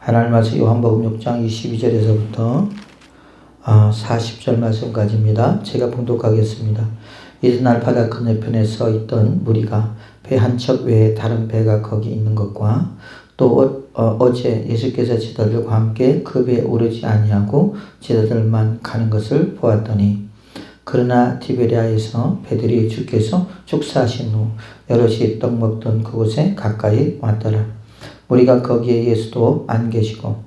하나님 말씀 요한복음 6장 22절에서부터 40절 말씀까지입니다. 제가 봉독하겠습니다. 이튿날 바다 건너편에 서 있던 무리가 배 한 척 외에 다른 배가 거기 있는 것과 또 어제 예수께서 제자들과 함께 그 배에 오르지 아니하고 제자들만 가는 것을 보았더니, 그러나 디베리아에서 배들이 주께서 축사하신 후 여럿이 떡 먹던 그곳에 가까이 왔더라. 우리가 거기에 예수도 안 계시고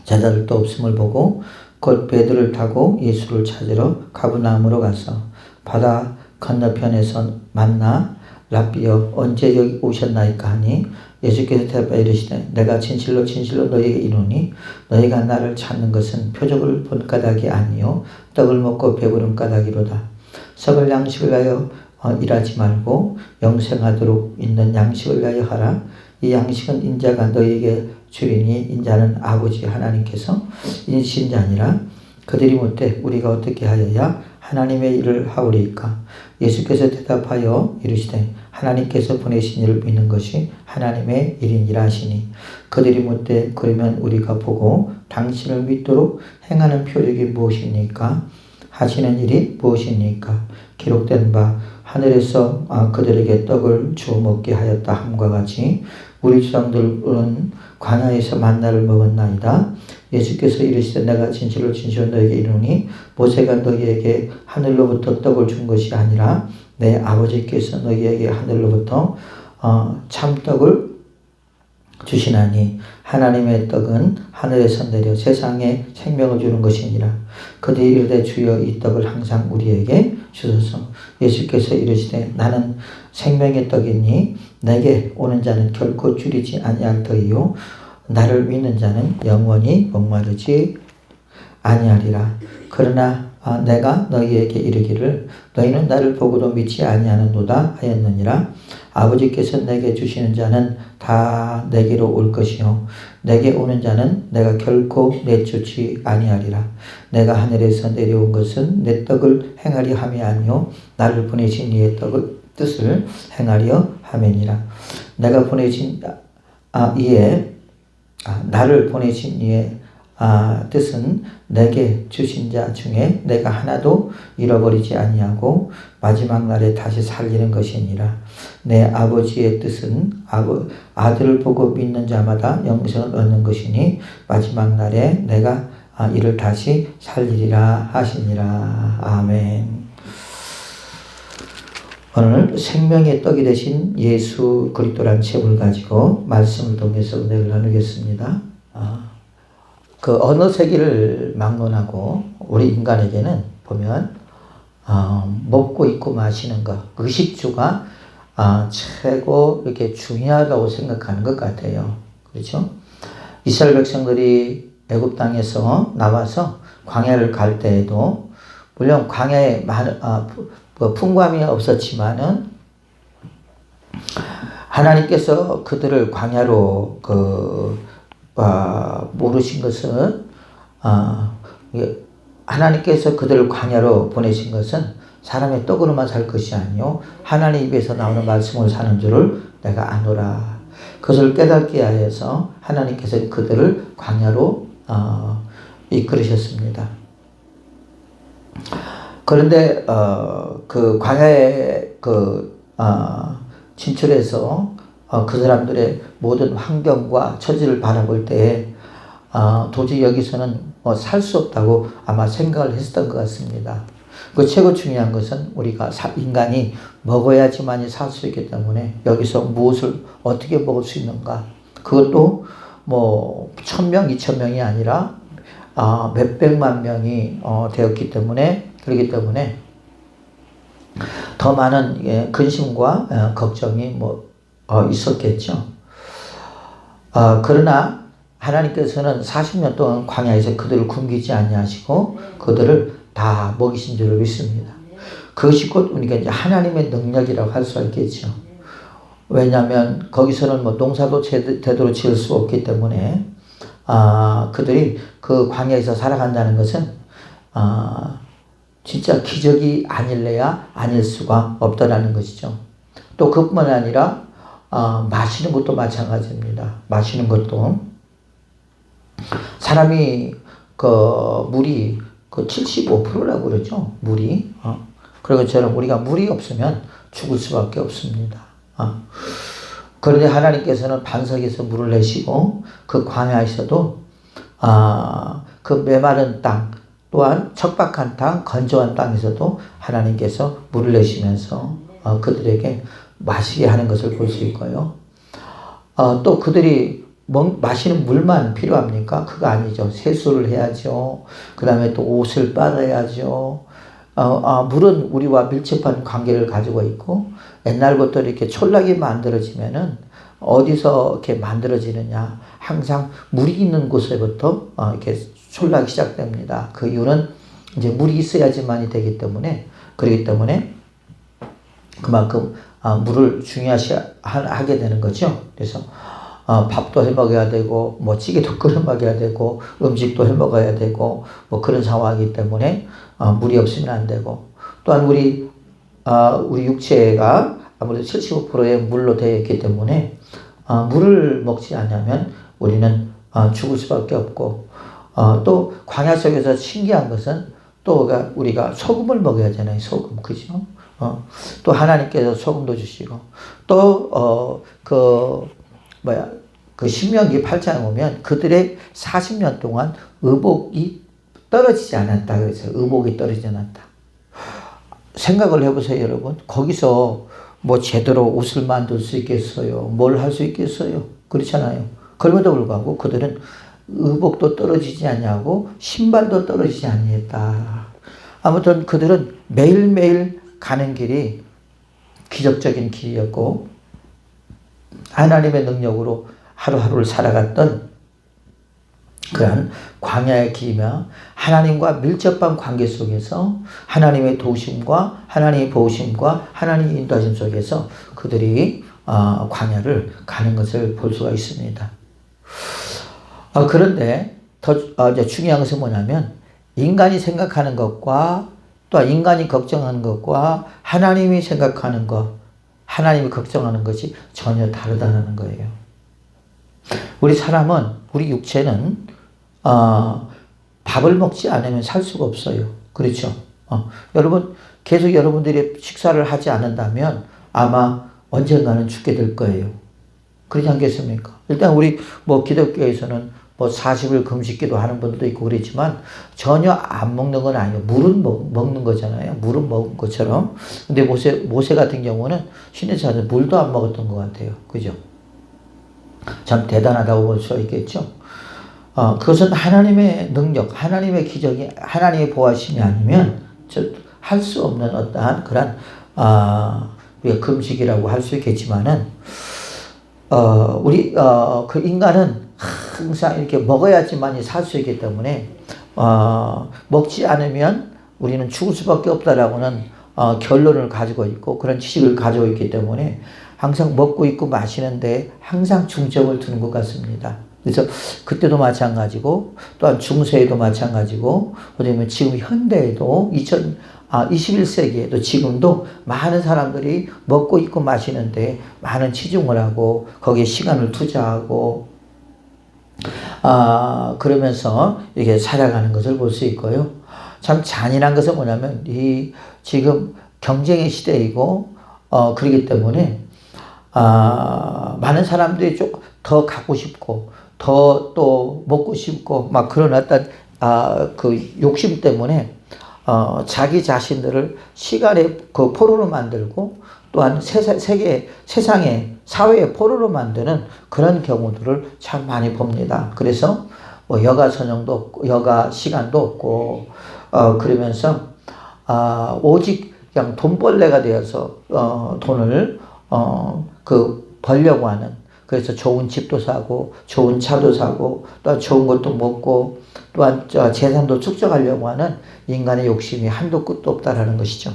제자들도 없음을 보고 곧 배들을 타고 예수를 찾으러 가버나움으로 가서 바다 건너편에서 만나 랍비여 언제 여기 오셨나이까 하니, 예수께서 대답하여 이르시되 내가 진실로 진실로 너희에게 이르노니 너희가 나를 찾는 것은 표적을 본 까닭이 아니요 떡을 먹고 배부른 까닭이로다. 썩을 양식을 위하여 일하지 말고 영생하도록 있는 양식을 위하여 하라. 이 양식은 인자가 너희에게 주리니 인자는 아버지 하나님께서 인신 자니라. 그들이 묻되 우리가 어떻게 하여야 하나님의 일을 하오리이까? 예수께서 대답하여 이르시되 하나님께서 보내신 이를 믿는 것이 하나님의 일이니라 하시니, 그들이 묻되 그러면 우리가 보고 당신을 믿도록 행하는 표적이 무엇입니까? 하시는 일이 무엇입니까? 기록된 바 하늘에서 그들에게 떡을 주어 먹게 하였다 함과 같이 우리 조상들은 광야에서 만나를 먹었나이다. 예수께서 이르시되 내가 진실로 진실로 너에게 이르노니 모세가 너희에게 하늘로부터 떡을 준 것이 아니라 내 아버지께서 너희에게 하늘로부터 참떡을 주시나니, 하나님의 떡은 하늘에서 내려 세상에 생명을 주는 것이니라. 그들이 이르되 주여 이 떡을 항상 우리에게 주소서. 예수께서 이르시되 나는 생명의 떡이니 내게 오는 자는 결코 줄이지 아니할 터이요 나를 믿는 자는 영원히 목마르지 아니하리라. 그러나 내가 너희에게 이르기를 너희는 나를 보고도 믿지 아니하는도다 하였느니라. 아버지께서 내게 주시는 자는 다 내게로 올 것이요 내게 오는 자는 내가 결코 내쫓지 아니하리라. 내가 하늘에서 내려온 것은 내 떡을 행하려 함이 아니요 나를 보내신 이의 뜻을 행하려 함이니라. 내가 보내신 나를 보내신 이의 뜻은 내게 주신 자 중에 내가 하나도 잃어버리지 아니하고 마지막 날에 다시 살리는 것이니라. 내 아버지의 뜻은 아들을 보고 믿는 자마다 영생을 얻는 것이니 마지막 날에 내가 이를 다시 살리리라 하시니라. 아멘. 오늘 생명의 떡이 되신 예수 그리스도라는 제목을 가지고 말씀을 통해서 은혜를 나누겠습니다. 그 어느 세기를 막론하고 우리 인간에게는 보면 먹고 입고 마시는 것, 의식주가 최고 이렇게 중요하다고 생각하는 것 같아요. 그렇죠? 이스라엘 백성들이 애굽 땅에서 나와서 광야를 갈 때에도 물론 광야에 많은 풍부함이 없었지만은 하나님께서 그들을 광야로 모르신 것은 하나님께서 그들을 광야로 보내신 것은 사람의 떡으로만 살 것이 아니요 하나님 입에서 나오는 말씀을 사는 줄을 내가 아노라. 그것을 깨닫게 하여서 하나님께서 그들을 광야로 이끌으셨습니다. 그런데 그 광야에 진출해서 그 사람들의 모든 환경과 처지를 바라볼 때 도저히 여기서는 살 수 없다고 아마 생각을 했었던 것 같습니다. 그 최고 중요한 것은 우리가 인간이 먹어야지만이 살 수 있기 때문에 여기서 무엇을 어떻게 먹을 수 있는가, 그것도 뭐 1000명, 2000명이 아니라 몇백만 명이 되었기 때문에, 그렇기 때문에 더 많은 근심과 걱정이 있었겠죠. 그러나 하나님께서는 40년 동안 광야에서 그들을 굶기지 아니하시고 그들을 다 먹이신 줄을 믿습니다. 그것이 곧 우리가 이제 하나님의 능력이라고 할 수가 있겠죠. 왜냐하면 거기서는 농사도 제대로 지을 수 없기 때문에 그들이 그 광야에서 살아간다는 것은 진짜 기적이 아닐래야 아닐 수가 없다라는 것이죠. 또 그뿐만 아니라 마시는 것도 마찬가지입니다. 마시는 것도 사람이 그 물이 그 75%라고 그러죠. 물이. 그런 것처럼 우리가 물이 없으면 죽을 수밖에 없습니다. 그런데 하나님께서는 반석에서 물을 내시고 그 광야에서도 그 메마른 땅 또한 척박한 땅, 건조한 땅에서도 하나님께서 물을 내시면서 그들에게 마시게 하는 것을 볼 수 있고요. 또 그들이 마시는 물만 필요합니까? 그거 아니죠. 세수를 해야죠. 그 다음에 또 옷을 빨아야죠. 물은 우리와 밀접한 관계를 가지고 있고 옛날부터 이렇게 촌락이 만들어지면은 어디서 이렇게 만들어지느냐? 항상 물이 있는 곳에부터 이렇게 촌락이 시작됩니다. 그 이유는 이제 물이 있어야지만이 되기 때문에 그렇기 때문에 그만큼 물을 중요하게 되는 거죠. 그래서 밥도 해 먹어야 되고 뭐 찌개도 끓여 먹어야 되고 음식도 해 먹어야 되고 뭐 그런 상황이기 때문에 물이 없으면 안 되고 또한 우리 육체가 아무래도 75%의 물로 되어 있기 때문에 물을 먹지 않으면 우리는 죽을 수밖에 없고 또 광야 속에서 신기한 것은 또 우리가 소금을 먹어야 되잖아요. 소금 그죠? 또 하나님께서 소금도 주시고 또 그 신명기 8장에 보면 그들의 40년 동안 의복이 떨어지지 않았다. 그래서 의복이 떨어지지 않았다. 생각을 해보세요, 여러분. 거기서 뭐 제대로 옷을 만들 수 있겠어요? 뭘 할 수 있겠어요? 그렇잖아요. 그럼에도 불구하고 그들은 의복도 떨어지지 않냐고 신발도 떨어지지 않았다. 아무튼 그들은 매일매일 가는 길이 기적적인 길이었고 하나님의 능력으로 하루하루를 살아갔던 그러한 광야의 길이며 하나님과 밀접한 관계 속에서 하나님의 도우심과 하나님의 보호심과 하나님의 인도하심 속에서 그들이 광야를 가는 것을 볼 수가 있습니다. 그런데 더 이제 중요한 것은 뭐냐면 인간이 생각하는 것과 또 인간이 걱정하는 것과 하나님이 생각하는 것, 하나님이 걱정하는 것이 전혀 다르다는 거예요. 우리 사람은, 우리 육체는 밥을 먹지 않으면 살 수가 없어요. 그렇죠? 여러분, 계속 여러분들이 식사를 하지 않는다면 아마 언젠가는 죽게 될 거예요. 그렇지 않겠습니까? 일단 우리 기독교에서는 40일 금식기도 하는 분들도 있고 그랬지만 전혀 안 먹는 건 아니에요. 물은 먹는 거잖아요. 물은 먹은 것처럼. 근데 모세 같은 경우는 신에서 물도 안 먹었던 것 같아요. 그죠? 참 대단하다고 볼 수 있겠죠. 그것은 하나님의 능력, 하나님의 기적이, 하나님의 보호하심이 아니면 할 수 없는 어떠한 그런 우리가 금식이라고 할 수 있겠지만은 그 인간은 항상 이렇게 먹어야지만이 살 수 있기 때문에 먹지 않으면 우리는 죽을 수밖에 없다라고는 결론을 가지고 있고 그런 지식을 가지고 있기 때문에 항상 먹고 있고 마시는데 항상 중점을 두는 것 같습니다. 그래서 그때도 마찬가지고 또한 중세에도 마찬가지고 그다음에 지금 현대에도 21세기에도 지금도 많은 사람들이 먹고 있고 마시는데 많은 치중을 하고 거기에 시간을 투자하고 그러면서 이렇게 살아가는 것을 볼 수 있고요. 참 잔인한 것은 뭐냐면 지금 경쟁의 시대이고 그렇기 때문에 많은 사람들이 좀 더 갖고 싶고 더 또 먹고 싶고 막 그런 어떤 그 욕심 때문에 자기 자신들을 시간의 그 포로로 만들고 또한 세상의 사회의 포로로 만드는 그런 경우들을 참 많이 봅니다. 그래서 여가 선용도 없고 여가 시간도 없고 그러면서 오직 그냥 돈벌레가 되어서 돈을 벌려고 하는, 그래서 좋은 집도 사고 좋은 차도 사고 또한 좋은 것도 먹고 또한 재산도 축적하려고 하는 인간의 욕심이 한도 끝도 없다라는 것이죠.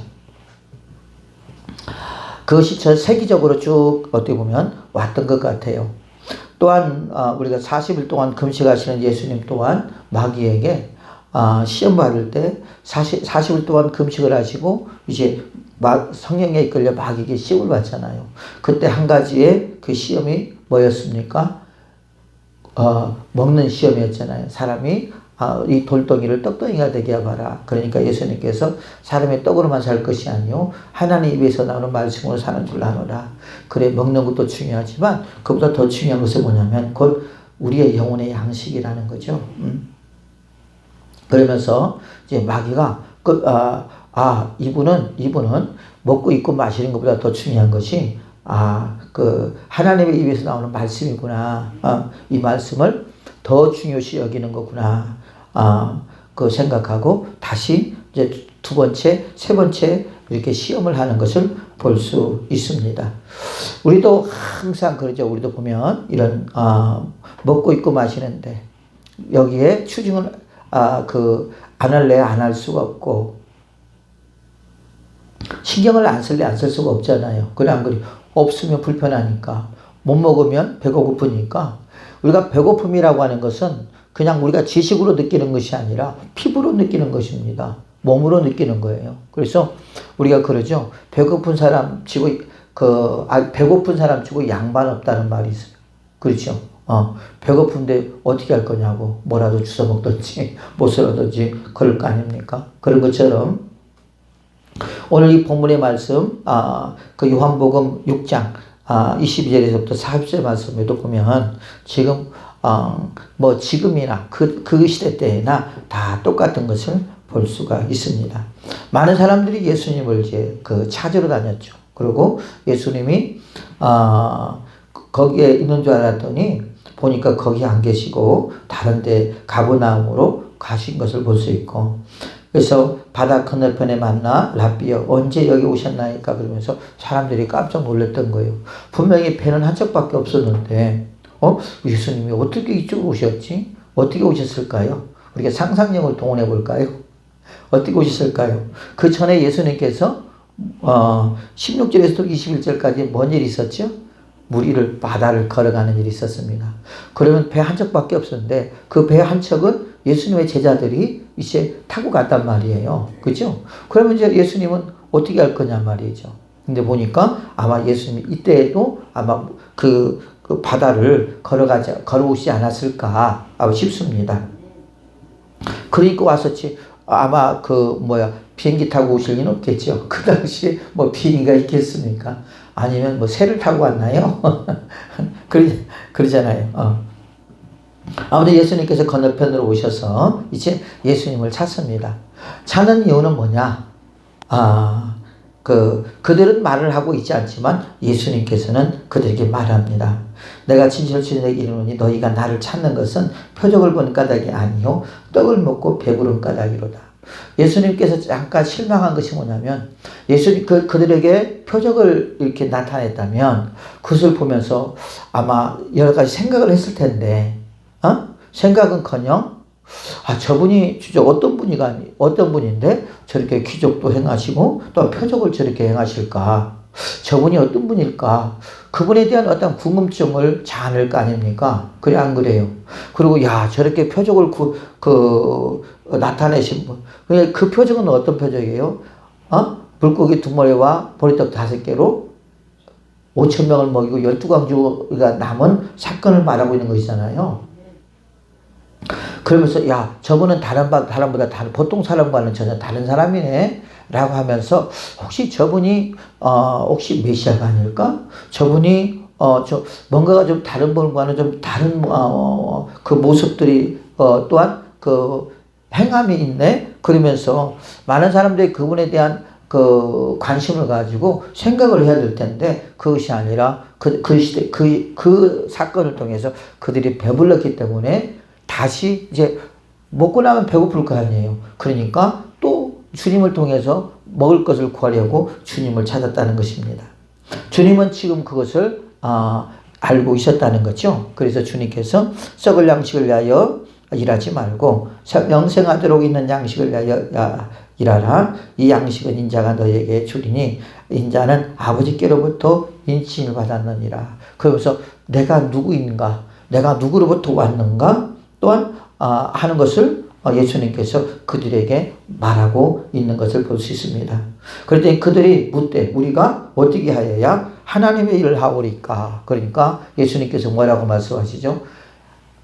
그것이 세계적으로 쭉 어떻게 보면 왔던 것 같아요. 또한 우리가 40일 동안 금식하시는 예수님 또한 마귀에게 시험 받을 때 40일 동안 금식을 하시고 이제 성령에 이끌려 마귀에게 시험을 받잖아요. 그때 한 가지의 그 시험이 뭐였습니까? 먹는 시험이었잖아요. 사람이 이 돌덩이를 떡덩이가 되게 해봐라. 그러니까 예수님께서 사람의 떡으로만 살 것이 아니요 하나님 입에서 나오는 말씀으로 사는 줄 아노라. 그래, 먹는 것도 중요하지만 그보다 더 중요한 것은 뭐냐면 그걸 우리의 영혼의 양식이라는 거죠. 그러면서 이제 마귀가 이분은 먹고 입고 마시는 것보다 더 중요한 것이 하나님의 입에서 나오는 말씀이구나. 이 말씀을 더 중요시 여기는 거구나. 그 생각하고 다시 이제 두 번째, 세 번째 이렇게 시험을 하는 것을 볼 수 있습니다. 우리도 항상 그러죠. 우리도 보면 이런 먹고 입고 마시는데 여기에 추징을 안 할래 안 할 수가 없고 신경을 안 쓸래 안 쓸 수가 없잖아요. 그래 안 그래? 없으면 불편하니까 못 먹으면 배가 고프니까 우리가 배고픔이라고 하는 것은 그냥 우리가 지식으로 느끼는 것이 아니라 피부로 느끼는 것입니다. 몸으로 느끼는 거예요. 그래서 우리가 그러죠. 배고픈 사람 치고 배고픈 사람 치고 양반 없다는 말이 있어요. 그렇죠. 배고픈데 어떻게 할 거냐고 뭐라도 주워 먹든지 못을 얻든지 그럴 거 아닙니까? 그런 것처럼 오늘 이 본문의 말씀, 그 요한복음 6장 22절에서부터 40절 말씀에도 보면 지금 지금이나 그 시대 때나 다 똑같은 것을 볼 수가 있습니다. 많은 사람들이 예수님을 이제 찾으러 다녔죠. 그리고 예수님이 거기에 있는 줄 알았더니 보니까 거기 안 계시고 다른 데 가버나움으로 가신 것을 볼 수 있고, 그래서 바다 건너편에 만나 랍비여 언제 여기 오셨나이까 그러면서 사람들이 깜짝 놀랐던 거예요. 분명히 배는 한 척밖에 없었는데 예수님이 어떻게 이쪽으로 오셨지? 어떻게 오셨을까요? 우리가 상상력을 동원해 볼까요? 어떻게 오셨을까요? 그 전에 예수님께서 16절에서 21절까지 뭔 일이 있었죠? 바다를 걸어가는 일이 있었습니다. 그러면 배 한 척밖에 없었는데 그 배 한 척은 예수님의 제자들이 이제 타고 갔단 말이에요. 그죠? 그러면 이제 예수님은 어떻게 할 거냐 말이죠. 근데 보니까 아마 예수님이 이때에도 아마 그 바다를 걸어오지 않았을까 싶습니다. 그러니까 왔었지. 아마 비행기 타고 오실 리는 없겠죠. 그 당시에 비행기가 있겠습니까? 아니면 새를 타고 왔나요? 그러잖아요. 아무튼 예수님께서 건너편으로 오셔서 이제 예수님을 찾습니다. 찾는 이유는 뭐냐? 그들은 말을 하고 있지 않지만 예수님께서는 그들에게 말합니다. 내가 진실로 내게 이르노니 너희가 나를 찾는 것은 표적을 보는 까닭이 아니요 떡을 먹고 배부른 까닭이로다. 예수님께서 잠깐 실망한 것이 뭐냐면 예수님 그들에게 표적을 이렇게 나타냈다면 그것을 보면서 아마 여러 가지 생각을 했을 텐데 생각은커녕 저분이 진짜 어떤 분인데 저렇게 기적도 행하시고 또 표적을 저렇게 행하실까? 저분이 어떤 분일까? 그분에 대한 어떤 궁금증을 자아낼 거 아닙니까? 그래 안 그래요? 그리고 저렇게 표적을 나타내신 분. 그 표적은 어떤 표적이에요? 물고기 2마리와 보리떡 5개로 5,000명을 먹이고 12광주가 남은 사건을 말하고 있는 것이잖아요. 그러면서 저분은 다른 보통 사람과는 전혀 다른 사람이네 라고 하면서 혹시 저분이 혹시 메시아가 아닐까? 저분이 뭔가가 좀 다른 분과는 좀 다른 그 모습들이 또한 그 행함이 있네. 그러면서 많은 사람들이 그분에 대한 관심을 가지고 생각을 해야 될 텐데 그것이 아니라 그 시대 그 사건을 통해서 그들이 배불렀기 때문에 다시 이제 먹고 나면 배고플 거 아니에요. 그러니까 또 주님을 통해서 먹을 것을 구하려고 주님을 찾았다는 것입니다. 주님은 지금 그것을 알고 있었다는 거죠. 그래서 주님께서 썩을 양식을 위하여 일하지 말고 영생하도록 있는 양식을 위하여 일하라. 이 양식은 인자가 너에게 주리니 인자는 아버지께로부터 인침을 받았느니라. 그러면서 내가 누구인가? 내가 누구로부터 왔는가? 또한 하는 것을 예수님께서 그들에게 말하고 있는 것을 볼 수 있습니다. 그랬더니 그들이 묻되 우리가 어떻게 하여야 하나님의 일을 하오리까? 그러니까 예수님께서 뭐라고 말씀하시죠?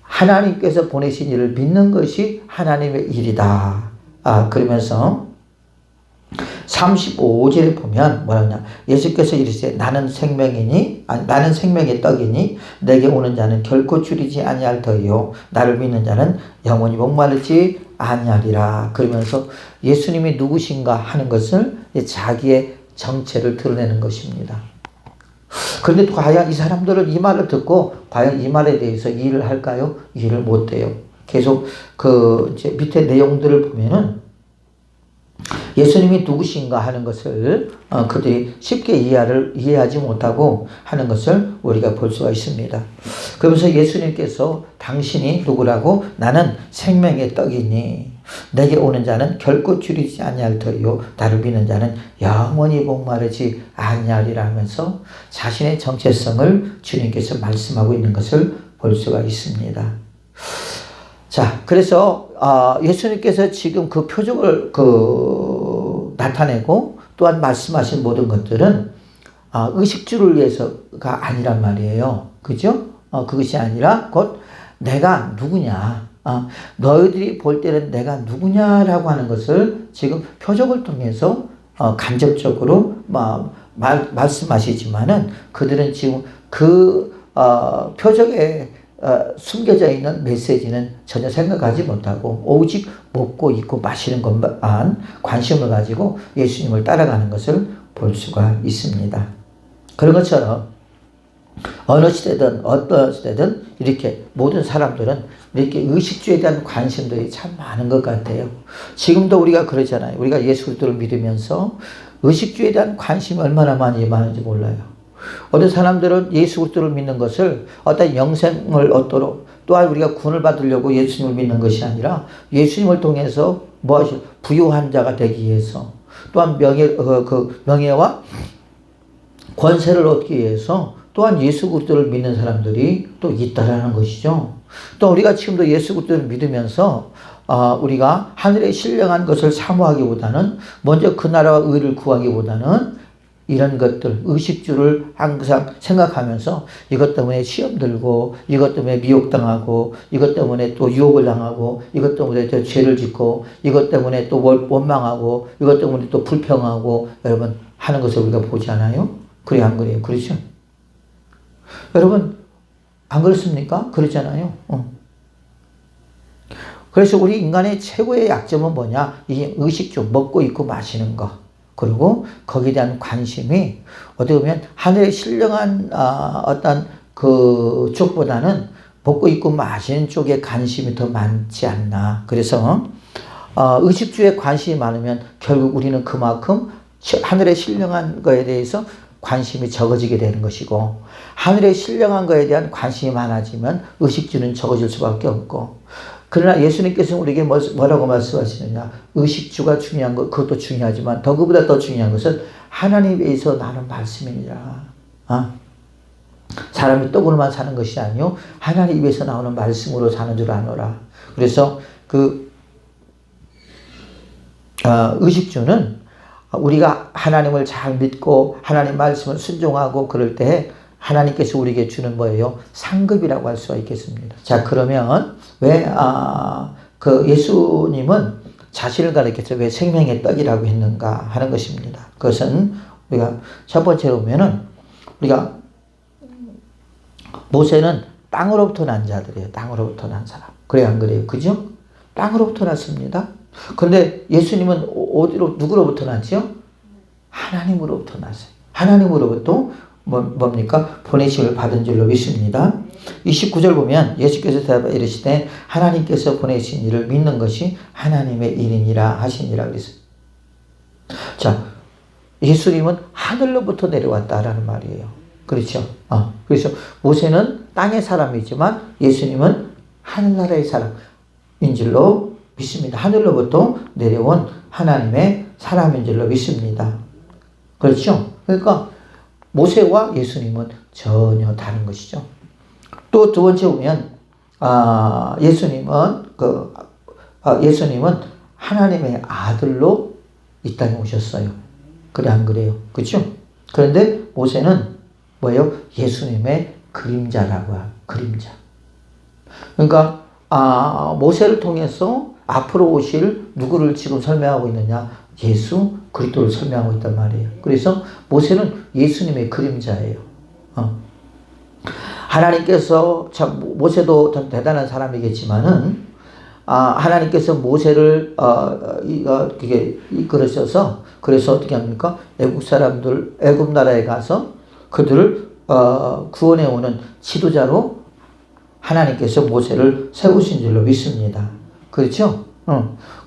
하나님께서 보내신 일을 믿는 것이 하나님의 일이다. 그러면서 35절에 보면 뭐라냐, 예수께서 이르시되 나는 생명의 떡이니 내게 오는 자는 결코 줄이지 아니할 터이요 나를 믿는 자는 영원히 목마르지 아니하리라. 그러면서 예수님이 누구신가 하는 것을 자기의 정체를 드러내는 것입니다. 그런데 과연 이 사람들은 이 말을 듣고 과연 이 말에 대해서 이해를 할까요? 이해를 못 해요. 계속 이제 밑에 내용들을 보면은 예수님이 누구신가 하는 것을 그들이 쉽게 이해하지 못하고 하는 것을 우리가 볼 수가 있습니다. 그러면서 예수님께서 당신이 누구라고? 나는 생명의 떡이니 내게 오는 자는 결코 줄이지 아니할 터이요 나를 믿는 자는 영원히 목마르지 아니하리라 하면서 자신의 정체성을 주님께서 말씀하고 있는 것을 볼 수가 있습니다. 자, 그래서 예수님께서 지금 그 표적을 나타내고 또한 말씀하신 모든 것들은 의식주를 위해서가 아니란 말이에요. 그죠? 그것이 아니라 곧 내가 누구냐, 너희들이 볼 때는 내가 누구냐라고 하는 것을 지금 표적을 통해서 간접적으로 말씀하시지만은 그들은 지금 표적에 숨겨져 있는 메시지는 전혀 생각하지 못하고 오직 먹고 입고 마시는 것만 관심을 가지고 예수님을 따라가는 것을 볼 수가 있습니다. 그런 것처럼 어느 시대든 어떤 시대든 이렇게 모든 사람들은 이렇게 의식주에 대한 관심들이 참 많은 것 같아요. 지금도 우리가 그러잖아요. 우리가 예수 그리스도를 믿으면서 의식주에 대한 관심이 얼마나 많은지 몰라요. 어떤 사람들은 예수 그리스도를 믿는 것을 어떤 영생을 얻도록 또한 우리가 구원을 받으려고 예수님을 믿는 것이 아니라 예수님을 통해서 부유한 자가 되기 위해서 또한 명예와 권세를 얻기 위해서 또한 예수 그리스도를 믿는 사람들이 또 있다라는 것이죠. 또 우리가 지금도 예수 그리스도를 믿으면서 우리가 하늘에 신령한 것을 사모하기보다는 먼저 그 나라와 의를 구하기보다는 이런 것들, 의식주를 항상 생각하면서 이것 때문에 시험 들고, 이것 때문에 미혹당하고, 이것 때문에 또 유혹을 당하고, 이것 때문에 또 죄를 짓고, 이것 때문에 또 원망하고, 이것 때문에 또 불평하고, 여러분, 하는 것을 우리가 보지 않아요? 그래, 안 그래요? 그렇죠? 여러분, 안 그렇습니까? 그렇잖아요. 그래서 우리 인간의 최고의 약점은 뭐냐? 이 의식주, 먹고 입고 마시는 거. 그리고 거기에 대한 관심이 어떻게 보면 하늘의 신령한 어떤 그 쪽보다는 먹고 입고 마시는 쪽에 관심이 더 많지 않나. 그래서 의식주에 관심이 많으면 결국 우리는 그만큼 하늘의 신령한 거에 대해서 관심이 적어지게 되는 것이고, 하늘의 신령한 거에 대한 관심이 많아지면 의식주는 적어질 수밖에 없고, 그러나 예수님께서는 우리에게 뭐라고 말씀하시느냐? 의식주가 중요한 것, 그것도 중요하지만 그보다 더 중요한 것은 하나님에서 나는 말씀이니라. 사람이 떡으로만 사는 것이 아니요 하나님 입에서 나오는 말씀으로 사는 줄 아노라. 그래서 의식주는 우리가 하나님을 잘 믿고 하나님 말씀을 순종하고 그럴 때 하나님께서 우리에게 주는 뭐예요? 상급이라고 할 수가 있겠습니다. 자, 그러면 왜 예수님은 자신을 가리켜서 왜 생명의 떡이라고 했는가 하는 것입니다. 그것은 우리가 첫 번째로 보면은 우리가 모세는 땅으로부터 난 자들이에요. 땅으로부터 난 사람. 그래요, 안 그래요? 그죠? 땅으로부터 났습니다. 그런데 예수님은 누구로부터 났죠? 하나님으로부터 났어요. 하나님으로부터 뭡니까? 보내심을 받은 줄로 믿습니다. 29절 보면 예수께서 대답하여 이르시되 하나님께서 보내신 일을 믿는 것이 하나님의 일이니라 하시니라 그랬어요. 자, 예수님은 하늘로부터 내려왔다라는 말이에요. 그렇죠? 그래서 모세는 땅의 사람이지만 예수님은 하늘나라의 사람인 줄로 믿습니다. 하늘로부터 내려온 하나님의 사람인 줄로 믿습니다. 그렇죠? 그러니까 모세와 예수님은 전혀 다른 것이죠. 또 두 번째 보면 예수님은 하나님의 아들로 이 땅에 오셨어요. 그래, 안 그래요? 그렇죠? 그런데 모세는 뭐예요? 예수님의 그림자라고 해요. 그림자. 그러니까 모세를 통해서 앞으로 오실 누구를 지금 설명하고 있느냐? 예수 그리스도를 설명하고 있단 말이에요. 그래서 모세는 예수님의 그림자예요. 하나님께서 참 모세도 참 대단한 사람이겠지만은 하나님께서 모세를 그게 이끌으셔서 그래서 어떻게 합니까? 애굽 나라에 가서 그들을 구원해 오는 지도자로 하나님께서 모세를 세우신 줄로 믿습니다. 그렇죠?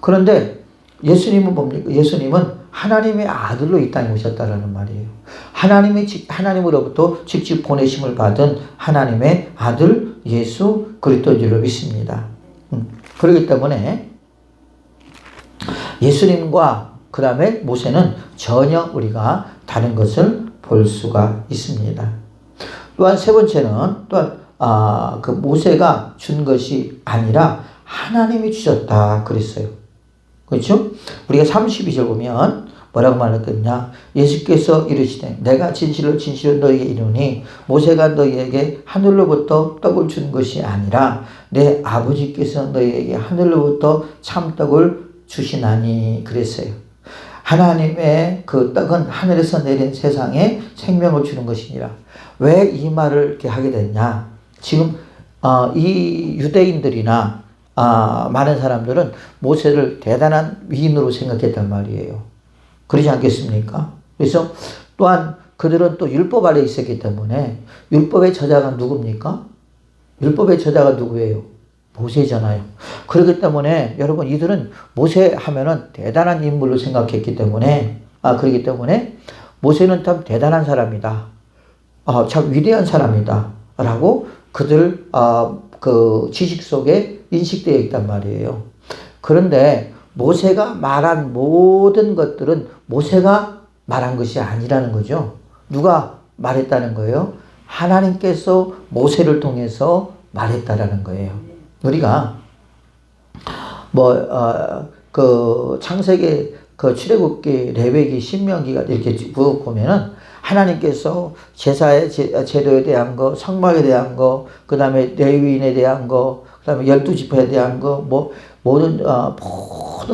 그런데 예수님은 뭡니까? 예수님은 하나님의 아들로 이 땅에 오셨다라는 말이에요. 하나님으로부터 직접 보내심을 받은 하나님의 아들 예수 그리스도인 줄로 믿습니다. 그렇기 때문에 예수님과 그 다음에 모세는 전혀 우리가 다른 것을 볼 수가 있습니다. 또한 세 번째는 그 모세가 준 것이 아니라 하나님이 주셨다 그랬어요. 그렇죠? 우리가 32절 보면 뭐라고 말했겠냐? 예수께서 이르시되 내가 진실로 너희에게 이르노니 모세가 너희에게 하늘로부터 떡을 준 것이 아니라 내 아버지께서 너희에게 하늘로부터 참떡을 주시나니 그랬어요. 하나님의 그 떡은 하늘에서 내린 세상에 생명을 주는 것이니라. 왜 이 말을 이렇게 하게 됐냐? 지금 이 유대인들이나 많은 사람들은 모세를 대단한 위인으로 생각했단 말이에요. 그러지 않겠습니까? 그래서 또한 그들은 또 율법 아래 있었기 때문에 율법의 저자가 누굽니까? 율법의 저자가 누구예요? 모세잖아요. 그렇기 때문에 여러분 이들은 모세 하면은 대단한 인물로 생각했기 때문에 그렇기 때문에 모세는 참 대단한 사람이다. 참 위대한 사람이다. 라고 그들 그 지식 속에 인식되어 있단 말이에요. 그런데 모세가 말한 모든 것들은 모세가 말한 것이 아니라는 거죠. 누가 말했다는 거예요? 하나님께서 모세를 통해서 말했다라는 거예요. 우리가 그 창세기, 그 출애굽기, 레위기, 신명기가 이렇게 보면은 하나님께서 제도에 대한 거, 성막에 대한 거, 그 다음에 레위인에 대한 거, 그 다음에 12지파에 대한 거, 모든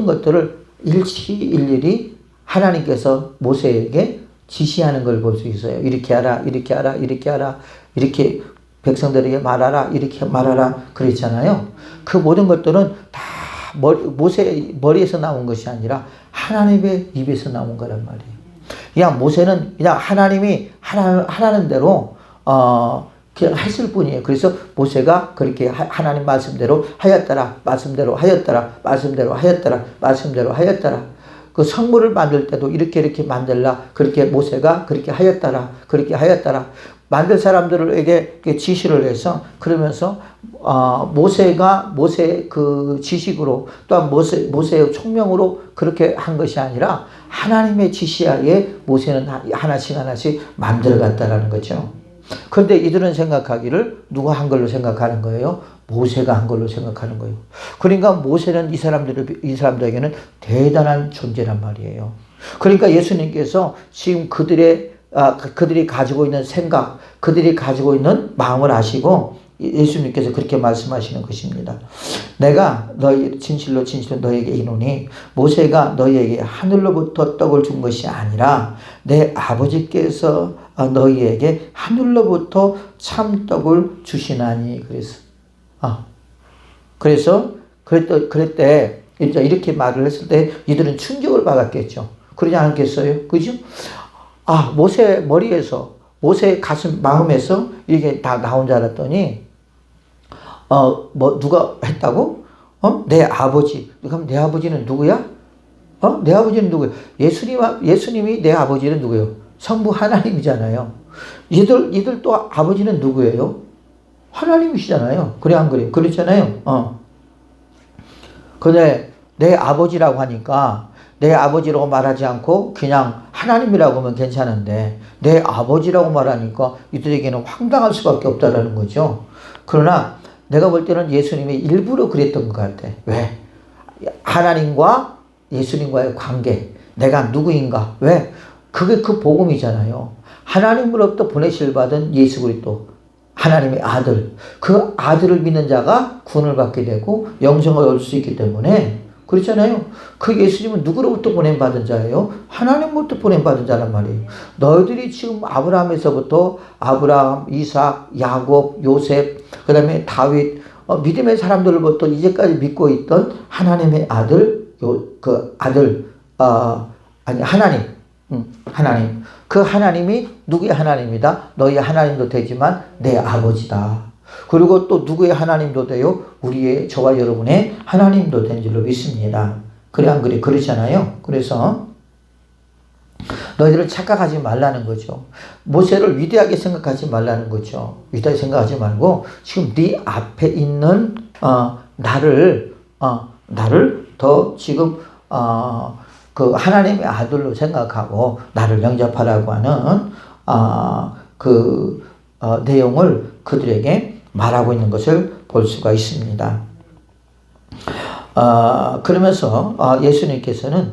것들을 일일이 하나님께서 모세에게 지시하는 걸 볼 수 있어요. 이렇게 하라, 이렇게 하라, 이렇게 하라, 이렇게 백성들에게 말하라, 이렇게 말하라, 그랬잖아요. 그 모든 것들은 다 모세의 머리에서 나온 것이 아니라 하나님의 입에서 나온 거란 말이에요. 그냥 모세는 그냥 하나님이 하라는 대로 그냥 했을 뿐이에요. 그래서 모세가 그렇게 하나님 말씀대로 하였더라, 말씀대로 하였더라, 말씀대로 하였더라, 말씀대로 하였더라. 그 성물을 만들 때도 이렇게 만들라, 그렇게 모세가 그렇게 하였더라, 그렇게 하였더라. 만들 사람들에게 지시를 해서 그러면서 모세의 그 지식으로 또한 모세의 총명으로 그렇게 한 것이 아니라 하나님의 지시하에 모세는 하나씩 만들어갔다라는 거죠. 그런데 이들은 생각하기를 누가 한 걸로 생각하는 거예요? 모세가 한 걸로 생각하는 거예요. 그러니까 모세는 이 사람들에게는 대단한 존재란 말이에요. 그러니까 예수님께서 지금 그들이 가지고 있는 생각, 그들이 가지고 있는 마음을 아시고 예수님께서 그렇게 말씀하시는 것입니다. 내가 진실로 너희에게 이르노니 모세가 너희에게 하늘로부터 떡을 준 것이 아니라 내 아버지께서 너희에게 하늘로부터 참떡을 주시나니 그래서 그랬대 이제 이렇게 말을 했을 때 이들은 충격을 받았겠죠. 그러지 않겠어요? 그죠? 모세 머리에서, 모세 가슴, 마음에서 이게 다 나온 줄 알았더니, 누가 했다고? 내 아버지. 그럼 내 아버지는 누구야? 내 아버지는 누구야? 예수님이 내 아버지는 누구예요? 성부 하나님이잖아요. 이들 또 아버지는 누구예요? 하나님이시잖아요. 그래, 안 그래요? 그렇잖아요. 근데 내 아버지라고 하니까 내 아버지라고 말하지 않고 그냥 하나님이라고 하면 괜찮은데 내 아버지라고 말하니까 이들에게는 황당할 수밖에 없다라는 거죠. 그러나 내가 볼 때는 예수님이 일부러 그랬던 것 같아. 왜? 하나님과 예수님과의 관계, 내가 누구인가? 왜? 그게 그 복음이잖아요. 하나님으로부터 보내실 받은 예수 그리스도, 하나님의 아들, 그 아들을 믿는 자가 구원을 받게 되고 영생을 얻을 수 있기 때문에 그렇잖아요. 그 예수님은 누구로부터 보냄받은 자예요? 하나님으로부터 보냄받은 자란 말이에요. 너희들이 지금 아브라함에서부터 아브라함, 이삭, 야곱, 요셉, 그 다음에 다윗, 믿음의 사람들로부터 이제까지 믿고 있던 하나님의 아들, 하나님. 그 하나님이 누구의 하나님이다? 너희의 하나님도 되지만 내 아버지다. 그리고 또 누구의 하나님도 돼요? 우리의, 저와 여러분의 하나님도 된 줄로 믿습니다. 그래 안 그래? 그렇잖아요. 그래서 너희들은 착각하지 말라는 거죠. 모세를 위대하게 생각하지 말라는 거죠. 위대하게 생각하지 말고 지금 네 앞에 있는 나를 더 지금 그 하나님의 아들로 생각하고 나를 영접하라고 하는 내용을 그들에게 말하고 있는 것을 볼 수가 있습니다. 그러면서 예수님께서는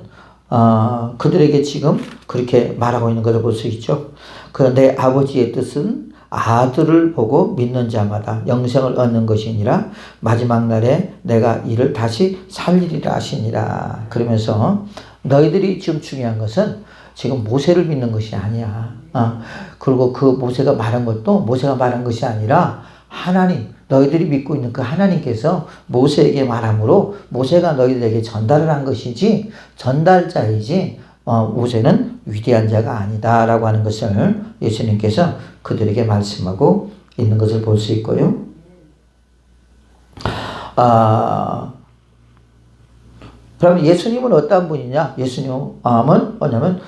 그들에게 지금 그렇게 말하고 있는 것을 볼 수 있죠. 그런데 아버지의 뜻은 아들을 보고 믿는 자마다 영생을 얻는 것이니라. 마지막 날에 내가 이를 다시 살리리라 하시니라. 그러면서 너희들이 지금 중요한 것은 지금 모세를 믿는 것이 아니야. 그리고 그 모세가 말한 것도 모세가 말한 것이 아니라 하나님, 너희들이 믿고 있는 그 하나님께서 모세에게 말함으로 모세가 너희들에게 전달을 한 것이지 전달자이지 모세는 위대한 자가 아니다라고 하는 것을 예수님께서 그들에게 말씀하고 있는 것을 볼 수 있고요. 그러면 예수님은 어떤 분이냐? 예수님은 뭐냐면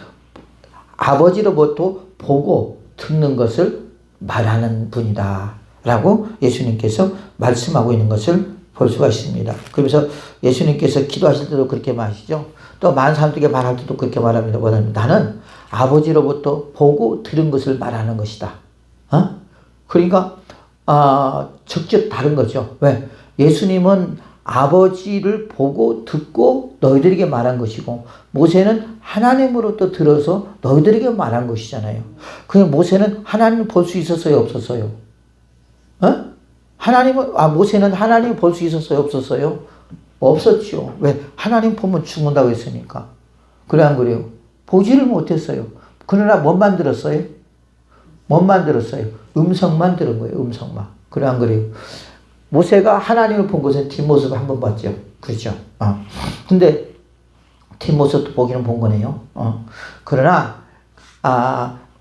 아버지로부터 보고 듣는 것을 말하는 분이다 라고 예수님께서 말씀하고 있는 것을 볼 수가 있습니다. 그래서 예수님께서 기도하실 때도 그렇게 말하시죠. 또 많은 사람들에게 말할 때도 그렇게 말합니다. 나는 아버지로부터 보고 들은 것을 말하는 것이다. 그러니까 직접 다른 거죠. 왜? 예수님은 아버지를 보고 듣고 너희들에게 말한 것이고 모세는 하나님으로부터 들어서 너희들에게 말한 것이잖아요. 그냥 모세는 하나님을 볼 수 있었어요? 없었어요? 모세는 하나님을 볼 수 있었어요? 없었어요? 없었죠. 왜? 하나님 보면 죽는다고 했으니까. 그래 안 그래요? 보지를 못했어요. 그러나 뭐만 들었어요? 뭐만 들었어요? 음성만 들은 거예요. 음성만. 그래 안 그래요? 모세가 하나님을 본 것은 뒷모습을 한 번 봤죠. 그렇죠. 근데 뒷모습도 보기는 본 거네요. 그러나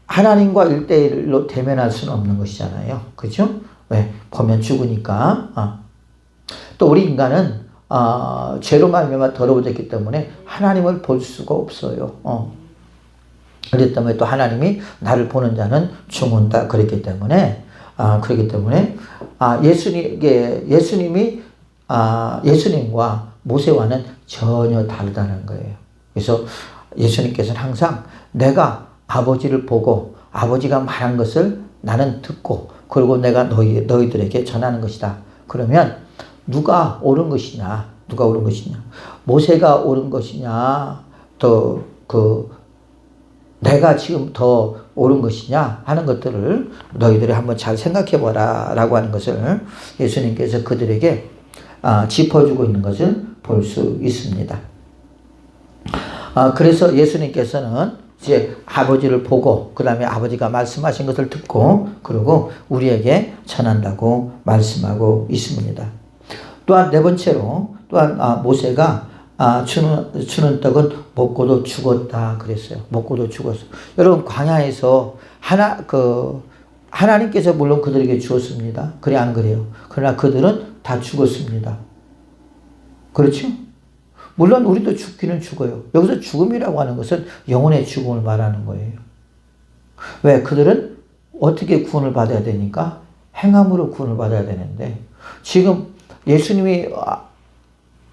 하나님과 1대1로 대면할 수는 없는 것이잖아요. 그렇죠? 왜? 보면 죽으니까. 또 우리 인간은 죄로 말미암아 더러워졌기 때문에 하나님을 볼 수가 없어요. 그렇기 때문에 또 하나님이 나를 보는 자는 죽는다 그랬기 때문에 예수님과 모세와는 전혀 다르다는 거예요. 그래서 예수님께서는 항상 내가 아버지를 보고 아버지가 말한 것을 나는 듣고 그리고 내가 너희들에게 전하는 것이다. 그러면 누가 옳은 것이냐? 모세가 옳은 것이냐? 내가 지금 더 옳은 것이냐? 하는 것들을 너희들이 한번 잘 생각해 보라 라고 하는 것을 예수님께서 그들에게 짚어주고 있는 것을 볼 수 있습니다. 그래서 예수님께서는 이제 아버지를 보고 그 다음에 아버지가 말씀하신 것을 듣고 그리고 우리에게 전한다고 말씀하고 있습니다. 또한 네 번째로 모세가 주는 떡은 먹고도 죽었다 그랬어요. 먹고도 죽었어. 여러분 광야에서 하나님께서 물론 그들에게 주었습니다. 그래 안 그래요? 그러나 그들은 다 죽었습니다. 그렇죠? 물론 우리도 죽기는 죽어요. 여기서 죽음이라고 하는 것은 영혼의 죽음을 말하는 거예요. 왜? 그들은 어떻게 구원을 받아야 되니까? 행함으로 구원을 받아야 되는데 지금 예수님이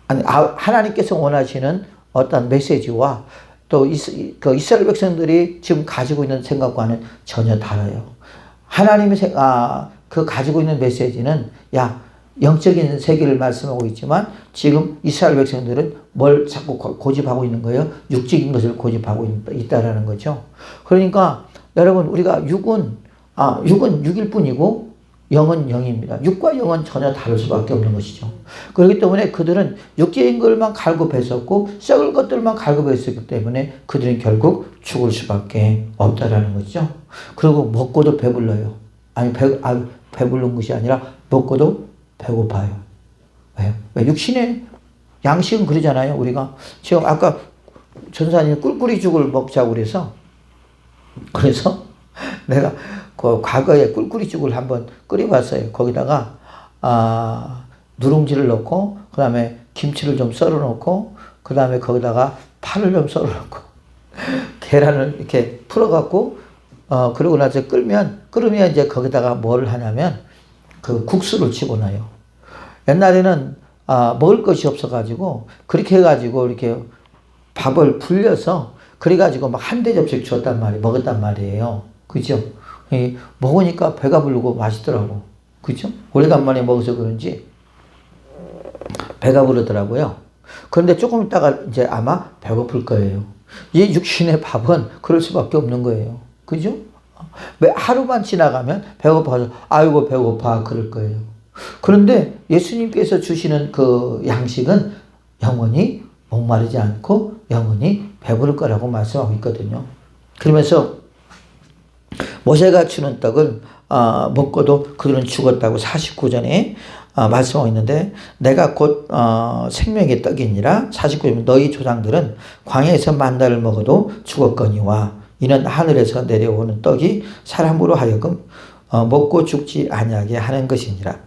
하나님께서 원하시는 어떤 메시지와 또 이스라엘 백성들이 지금 가지고 있는 생각과는 전혀 달라요. 하나님이 가지고 있는 메시지는 영적인 세계를 말씀하고 있지만 지금 이스라엘 백성들은 뭘 자꾸 고집하고 있는 거예요? 육적인 것을 고집하고 있다라는 거죠. 그러니까 여러분 우리가 육은 육일 뿐이고 영은 영입니다. 육과 영은 전혀 다를 수밖에 없는 것이죠. 그렇기 때문에 그들은 육계인 것만 갈급했었고 썩을 것들만 갈급했었기 때문에 그들은 결국 죽을 수밖에 없다라는 거죠. 그리고 먹고도 배불러요. 배부른 것이 아니라 먹고도 배고파요. 왜요? 왜? 육신의 양식은 그러잖아요. 우리가 지금 아까 전사님 꿀꿀이죽을 먹자고 그래서 내가 그 과거에 꿀꿀이죽을 한번 끓여봤어요. 거기다가 누룽지를 넣고 그 다음에 김치를 좀 썰어 놓고 그 다음에 거기다가 파를 좀 썰어 놓고 계란을 이렇게 풀어갖고 그러고 나서 끓으면 이제 거기다가 뭘 하냐면 그 국수를 집어넣어요. 옛날에는 먹을 것이 없어가지고 그렇게 해가지고 이렇게 밥을 불려서 그래가지고 막 한 대접씩 먹었단 말이에요. 그죠? 먹으니까 배가 부르고 맛있더라고. 그죠? 오래간만에 먹어서 그런지 배가 부르더라고요. 그런데 조금 있다가 이제 아마 배고플 거예요. 이 육신의 밥은 그럴 수밖에 없는 거예요. 그죠? 왜 하루만 지나가면 배고파서 아이고 배고파 그럴 거예요. 그런데 예수님께서 주시는 그 양식은 영원히 목마르지 않고 영원히 배부를 거라고 말씀하고 있거든요. 그러면서 모세가 주는 떡을 먹고도 그들은 죽었다고 49절에 말씀하고 있는데 내가 곧 생명의 떡이니라 49절 너희 조상들은 광야에서 만나를 먹어도 죽었거니와 이는 하늘에서 내려오는 떡이 사람으로 하여금 먹고 죽지 아니하게 하는 것이니라.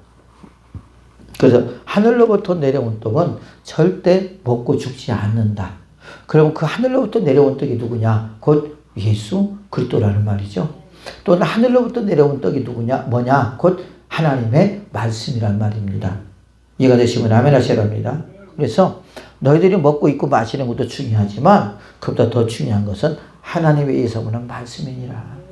그래서 하늘로부터 내려온 떡은 절대 먹고 죽지 않는다. 그럼 그 하늘로부터 내려온 떡이 누구냐? 곧 예수 그리스도라는 말이죠. 또 하늘로부터 내려온 떡이 누구냐? 뭐냐? 곧 하나님의 말씀이란 말입니다. 이해가 되시면 아멘 하셔야 합니다. 그래서 너희들이 먹고 있고 마시는 것도 중요하지만 그보다 더 중요한 것은 하나님의 의해서 오는 말씀이니라.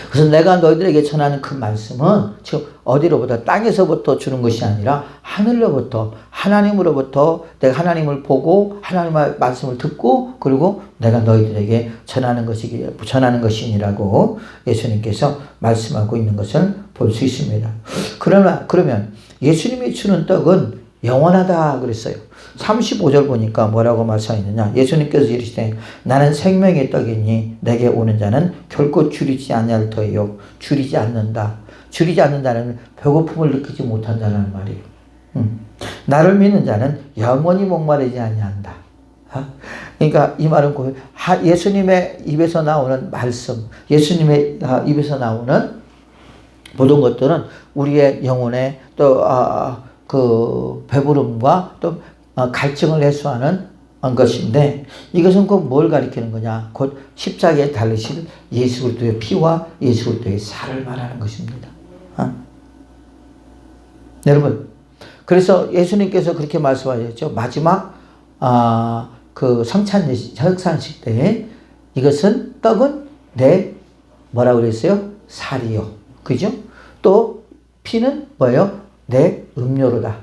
그래서 내가 너희들에게 전하는 그 말씀은 지금 어디로부터 땅에서부터 주는 것이 아니라 하늘로부터 하나님으로부터 내가 하나님을 보고 하나님의 말씀을 듣고 그리고 내가 너희들에게 전하는 것이니라고 예수님께서 말씀하고 있는 것을 볼 수 있습니다. 그러면 예수님이 주는 떡은 영원하다 그랬어요. 35절 보니까 뭐라고 말씀하셨느냐. 예수님께서 이르시되 나는 생명의 떡이니 내게 오는 자는 결코 줄이지 아니할 터이요. 줄이지 않는다. 줄이지 않는다는 배고픔을 느끼지 못한다는 말이에요. 나를 믿는 자는 영원히 목마르지 아니한다. 그러니까 이 말은 예수님의 입에서 나오는 말씀, 예수님의 입에서 나오는 모든 것들은 우리의 영혼에 또 그 배부름과 또 갈증을 해소하는 것인데 이것은 곧 뭘 가리키는 거냐? 곧 십자가에 달리실 예수 그리스도의 피와 예수 그리스도의 살을 말하는 것입니다. 여러분, 그래서 예수님께서 그렇게 말씀하셨죠. 마지막 그 성찬식 때에 이것은 떡은 내 뭐라고 그랬어요? 살이요. 그죠? 또 피는 뭐예요? 내 음료로다.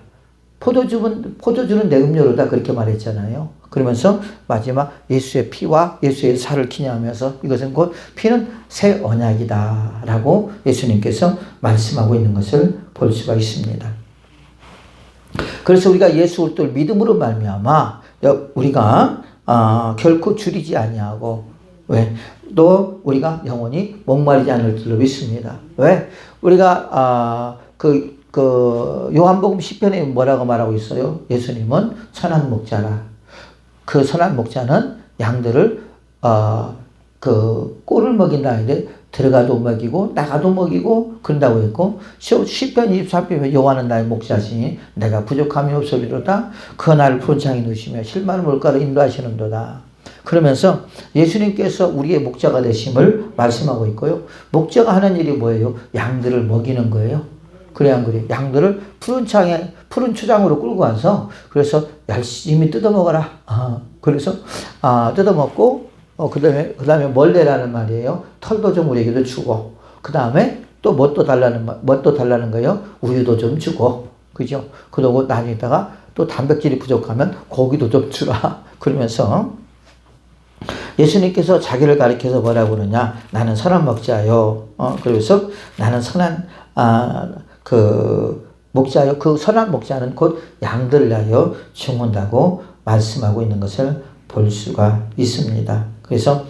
포도주는 내 음료로다. 그렇게 말했잖아요. 그러면서 마지막 예수의 피와 예수의 살을 기념하면서 이것은 곧 피는 새 언약이다 라고 예수님께서 말씀하고 있는 것을 볼 수가 있습니다. 그래서 우리가 예수 그리스도를 믿음으로 말미암아 우리가 결코 줄이지 아니하고 왜? 또 우리가 영원히 목마르지 않을 줄로 믿습니다. 왜? 우리가 요한복음 10편에 뭐라고 말하고 있어요? 예수님은 선한 목자라. 그 선한 목자는 양들을 그 꼴을 먹인다 하는데 들어가도 먹이고 나가도 먹이고 그런다고 했고 10편 23편에 여호와는 나의 목자시니 내가 부족함이 없으리로다. 그 나를 푸른 창에 누시며 실마른 물가로 인도하시는도다. 그러면서 예수님께서 우리의 목자가 되심을 말씀하고 있고요. 목자가 하는 일이 뭐예요? 양들을 먹이는 거예요. 그래 안 그래? 양들을 푸른 초장으로 끌고 와서 그래서 열심히 뜯어먹어라. 그래서 뜯어먹고 그 다음에 멀레라는 말이에요. 털도 좀 우리에게도 주고 그 다음에 또 뭣도 달라는 거예요? 우유도 좀 주고 그죠? 그러고 나중에다가 또 단백질이 부족하면 고기도 좀 주라. 그러면서 예수님께서 자기를 가리켜서 뭐라고 그러냐? 나는 선한 목자요. 그래서 나는 선한 그 목자요. 그 선한 목자는 곧 양들을 위하여 죽는다고 말씀하고 있는 것을 볼 수가 있습니다. 그래서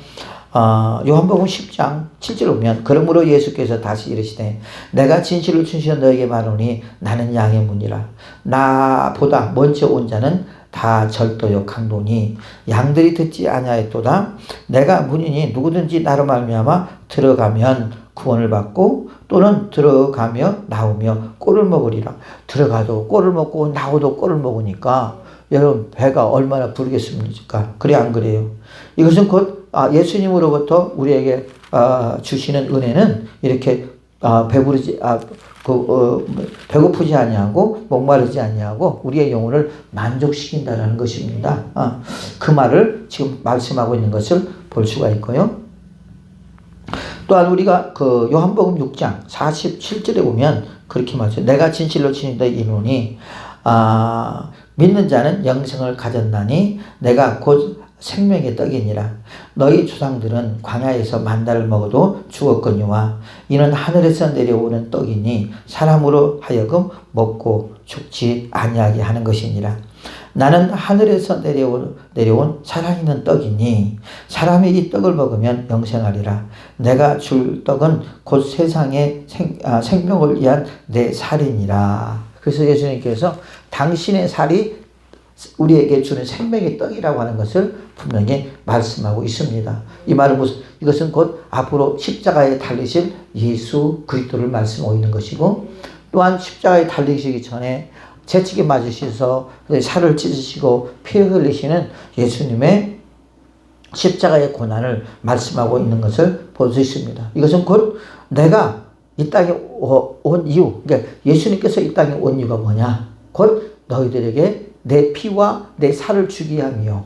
요한복음 10장 7절 보면 그러므로 예수께서 다시 이르시되 내가 진실로 진실로 너에게 말하노니 나는 양의 문이라. 나보다 먼저 온 자는 다 절도요 강도니 양들이 듣지 아니하였도다. 내가 문이니 누구든지 나로 말미암아 들어가면 구원을 받고 또는 들어가며 나오며 꼴을 먹으리라. 들어가도 꼴을 먹고 나오도 꼴을 먹으니까 여러분 배가 얼마나 부르겠습니까? 그래 안 그래요? 이것은 곧 예수님으로부터 우리에게 주시는 은혜는 이렇게 배고프지 아니하고 목마르지 아니하고 우리의 영혼을 만족시킨다라는 것입니다. 그 말을 지금 말씀하고 있는 것을 볼 수가 있고요. 또한 우리가 그 요한복음 6장 47절에 보면 그렇게 말해요. 내가 진실로 진실로 이르노니 믿는 자는 영생을 가졌나니 내가 곧 생명의 떡이니라. 너희 조상들은 광야에서 만나를 먹어도 죽었거니와 이는 하늘에서 내려오는 떡이니 사람으로 하여금 먹고 죽지 아니하게 하는 것이니라. 나는 하늘에서 내려온 살아있는 떡이니 사람이 이 떡을 먹으면 영생하리라. 내가 줄 떡은 곧 세상의 생명을 위한 내 살이니라. 그래서 예수님께서 당신의 살이 우리에게 주는 생명의 떡이라고 하는 것을 분명히 말씀하고 있습니다. 이 말은 이것은 곧 앞으로 십자가에 달리실 예수 그리스도를 말씀하고 있는 것이고 또한 십자가에 달리시기 전에 채찍에 맞으셔서 살을 찢으시고 피 흘리시는 예수님의 십자가의 고난을 말씀하고 있는 것을 볼 수 있습니다. 이것은 곧 내가 이 땅에 온 이유, 그러니까 예수님께서 이 땅에 온 이유가 뭐냐? 곧 너희들에게 내 피와 내 살을 주기 위함이요.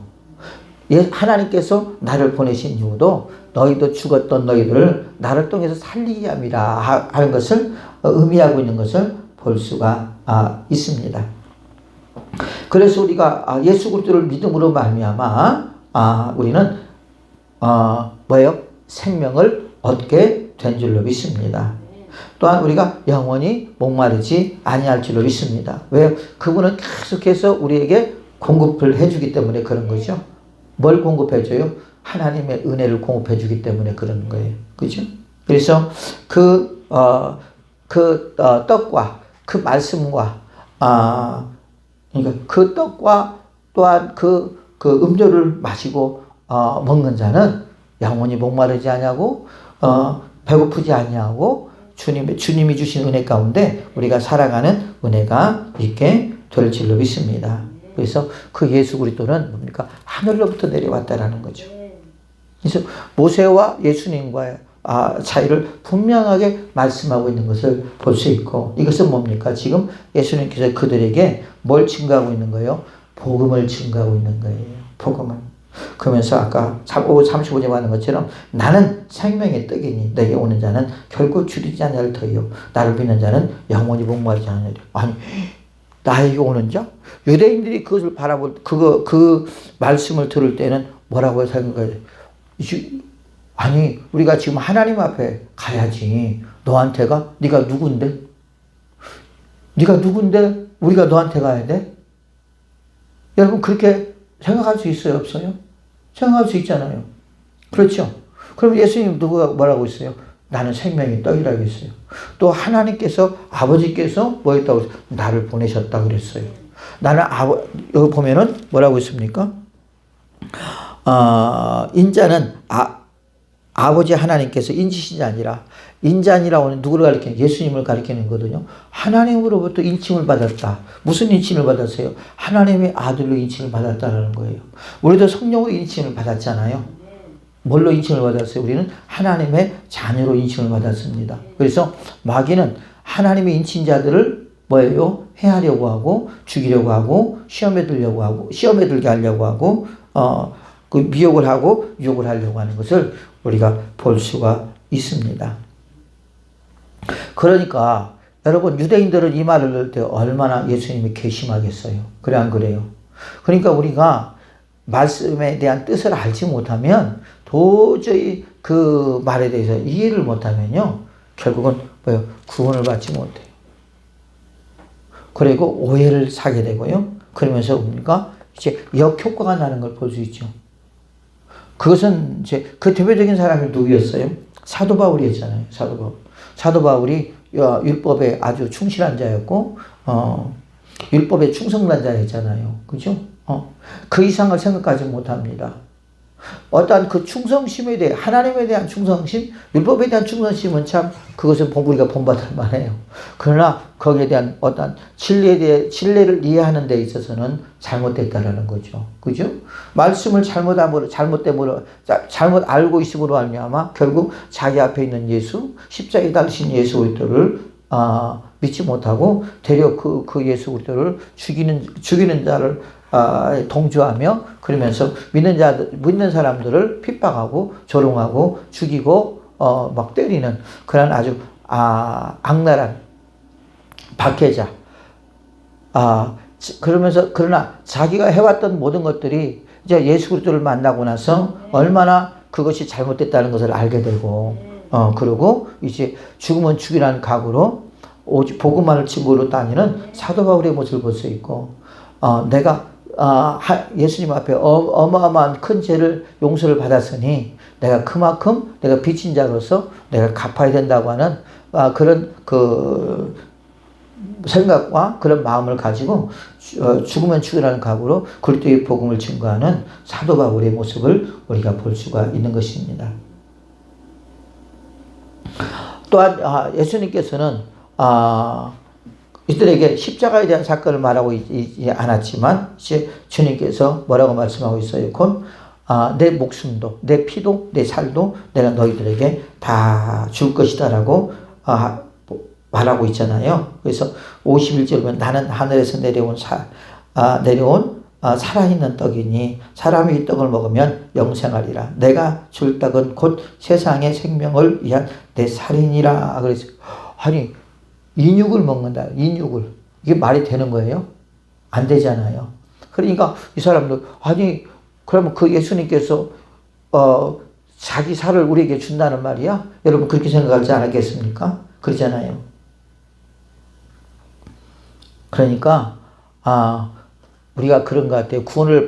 하나님께서 나를 보내신 이유도 너희도 죽었던 너희들을 나를 통해서 살리기 위함이라 하는 것을 의미하고 있는 것을 볼 수가 있습니다. 그래서 우리가 예수 그리스도를 믿음으로 말미암아 우리는 뭐예요? 생명을 얻게 된 줄로 믿습니다. 또한 우리가 영원히 목마르지 아니할 줄로 믿습니다. 왜요? 그분은 계속해서 우리에게 공급을 해주기 때문에 그런 거죠. 뭘 공급해줘요? 하나님의 은혜를 공급해주기 때문에 그런 거예요. 그죠? 그래서 떡과 그 말씀과 그러니까 그 떡과 또한 그 음료를 마시고 먹는 자는 영원히 목마르지 아니하고 배고프지 아니하고 주님이 주신 은혜 가운데 우리가 살아가는 은혜가 있게 될 줄로 믿습니다. 그래서 그 예수 그리스도는 뭡니까? 하늘로부터 내려왔다라는 거죠. 그래서 모세와 예수님과의 차이를 분명하게 말씀하고 있는 것을 볼 수 있고 이것은 뭡니까? 지금 예수님께서 그들에게 뭘 증거하고 있는 거예요? 복음을 증거하고 있는 거예요. 복음을. 그러면서 아까 35절에 하는 것처럼 나는 생명의 떡이니 내게 오는 자는 결코 줄이지 않을 터이요 나를 믿는 자는 영원히 목마르지 않으리라. 아니 나에게 오는 자? 유대인들이 그것을 바라볼 그 말씀을 들을 때는 뭐라고 생각해요? 아니 우리가 지금 하나님 앞에 가야지. 너한테가? 네가 누군데? 네가 누군데 우리가 너한테 가야 돼? 여러분 그렇게 생각할 수 있어요? 없어요? 생각할 수 있잖아요. 그렇죠? 그럼 예수님 누가 뭐라고 했어요? 나는 생명의 떡이라고 했어요. 또 하나님께서 아버지께서 뭐 했다고 했어요? 나를 보내셨다고 그랬어요. 나는 여기 보면은 뭐라고 했습니까? 인자는 아버지 하나님께서 인치신 자 아니라 인자니라고 하는 누구를 가리키는 예수님을 가리키는 거거든요. 하나님으로부터 인침을 받았다. 무슨 인침을 받았어요? 하나님의 아들로 인침을 받았다라는 거예요. 우리도 성령으로 인침을 받았잖아요. 뭘로 인침을 받았어요? 우리는 하나님의 자녀로 인침을 받았습니다. 그래서 마귀는 하나님의 인친 자들을 뭐예요? 해하려고 하고 죽이려고 하고 시험에 들게 하려고 하고 그 미혹을 하고 유혹을 하려고 하는 것을 우리가 볼 수가 있습니다. 그러니까 여러분 유대인들은 이 말을 들을 때 얼마나 예수님이 괘씸하겠어요. 그래 안 그래요? 그러니까 우리가 말씀에 대한 뜻을 알지 못하면 도저히 그 말에 대해서 이해를 못하면요. 결국은 뭐요? 구원을 받지 못해요. 그리고 오해를 사게 되고요. 그러면서 우리가 이제 역효과가 나는 걸 볼 수 있죠. 그것은 이제 그 대표적인 사람이 누구였어요? 사도 바울이었잖아요. 사도 바울이 율법에 아주 충실한 자였고, 율법에 충성한 자였잖아요. 그죠? 그 이상을 생각하지 못합니다. 어떠한 그 충성심에 대해, 하나님에 대한 충성심, 율법에 대한 충성심은 참, 그것은 우리가 본받을 만해요. 그러나 거기에 대한 어떠한 진리를 이해하는 데 있어서는 잘못됐다라는 거죠. 그죠? 말씀을 잘못 알고 있음으로 말미암아 결국 자기 앞에 있는 예수, 십자가에 달리신 예수 그리스도를 믿지 못하고 되려 그 예수 그리스도를 죽이는 자를 동조하며 그러면서 믿는 사람들을 핍박하고 조롱하고 죽이고 막 때리는 그런 아주 악랄한 박해자. 그러나 자기가 해왔던 모든 것들이 이제 예수 그리스도를 만나고 나서 얼마나 그것이 잘못됐다는 것을 알게 되고 그리고 이제 죽으면 죽이라는 각오로 오직 복음만을 집으로 다니는 사도 바울의 모습을 볼 수 있고 내가 예수님 앞에 어마어마한 큰 죄를 용서를 받았으니 내가 그만큼 내가 빚진 자로서 내가 갚아야 된다고 하는 그런 그 생각과 그런 마음을 가지고 죽으면 죽으라는 각오로 그리스도의 복음을 증거하는 사도 바울의 모습을 우리가 볼 수가 있는 것입니다. 또한 예수님께서는 이들에게 십자가에 대한 사건을 말하고 있지 않았지만 이제 주님께서 뭐라고 말씀하고 있어요? 곧 내 목숨도 내 피도 내 살도 내가 너희들에게 다 줄 것이다 라고 말하고 있잖아요. 그래서 51절 보면 나는 하늘에서 내려온 살아있는 떡이니 사람이 이 떡을 먹으면 영생하리라. 내가 줄 떡은 곧 세상의 생명을 위한 내 살이니라. 그래서 아니 인육을 먹는다. 인육을. 이게 말이 되는 거예요? 안 되잖아요. 그러니까 이 사람들 아니 그러면 그 예수님께서 자기 살을 우리에게 준다는 말이야? 여러분 그렇게 생각하지 않았겠습니까? 그러잖아요. 그러니까 우리가 그런 것 같아요. 구원을